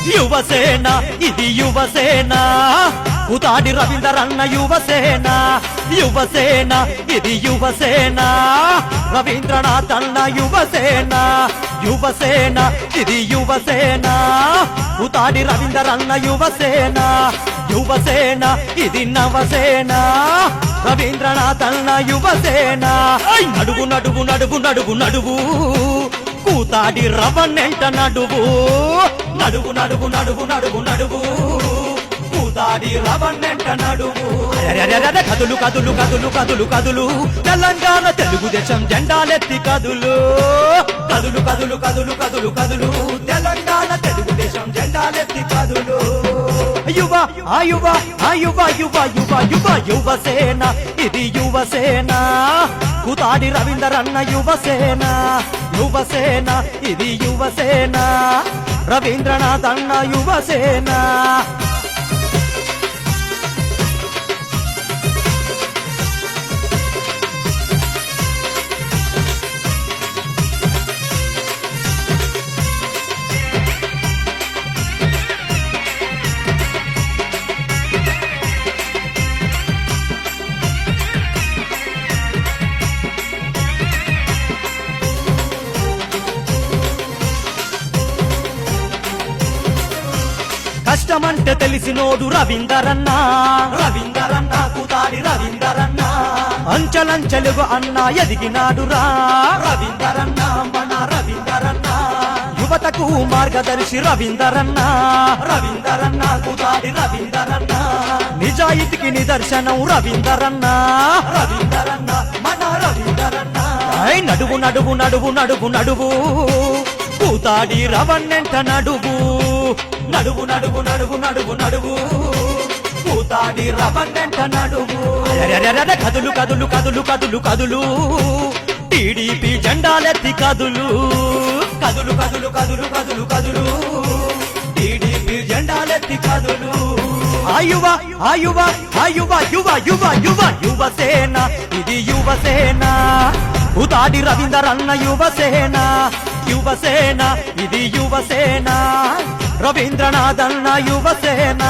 యువసేన ఇది యువసేన ఉతాడి రవీంద్రన్న యువసేన యువసేన ఇది యువసేన రవీంద్రనాథ్ అన్న యువసేన యువసేన ఇది యువసేన ఉతాడి రవీంద్రన్న యువసేన యువసేన ఇది నవసేన రవీంద్రనాథ్ అన్న యువసేన నడువు నడువు నడువు నడువు నడువు కూతాడి రవణెంట నడువు నడువు నడువు నడువు నడువు నడువు కూతాడి రవణెంట నడువు కదులు కదులు కదులు కదులు కదులు తెలంగాణ తెలుగుదేశం జెండాలెత్తి కదులు కదులు కదులు కదులు కదులు కదులు తెలంగాణ తెలుగుదేశం జెండాలెత్తి కదులు యువ యువ యువ యువ యువ యువ యువసేన ఇది యువసేన కుతాడి రవీంద్రన్న యువసేన యువసేన ఇది యువసేన రవీంద్రనాథ్ అన్న యువసేన కష్టమంటే తెలిసినోడు రవీంద్రన్న రవీంద్రన్న కుతాడి రవీంద్రన్న అంచలంచెలుగు అన్న ఎదిగినాడురా రవీంద్రన్న మన రవీంద్రన్న యువతకు మార్గదర్శి రవీంద్రన్న రవీంద్రన్న కుతాడి రవీంద్రన్న నిజాయితీకి నిదర్శనం రవీంద్రన్న రవీంద్రన్న మన రవీంద్రన్న నడువు నడువు నడువు నడువు నడువు కూతాడి రవణెంట నడువు నడువు నడువు నడువు నడువు నడువు కూతాడి రవణెంట నడువు కదులు కదులు కదులు కదులు కదులు టీడీపీ జెండాలెత్తి కదులు కదులు కదులు కదులు కదులు కదులు టీడీపీ జెండాలెత్తి కదులు ఆయువ ఆయువ ఆయువ యువ యువ యువ యువసేన ఇది యువసేన ఉతాడి రవీంద్రన్న యువసేన యువసేన ఇది యువసేన రవీంద్రనాథ్ అన్న యువసేన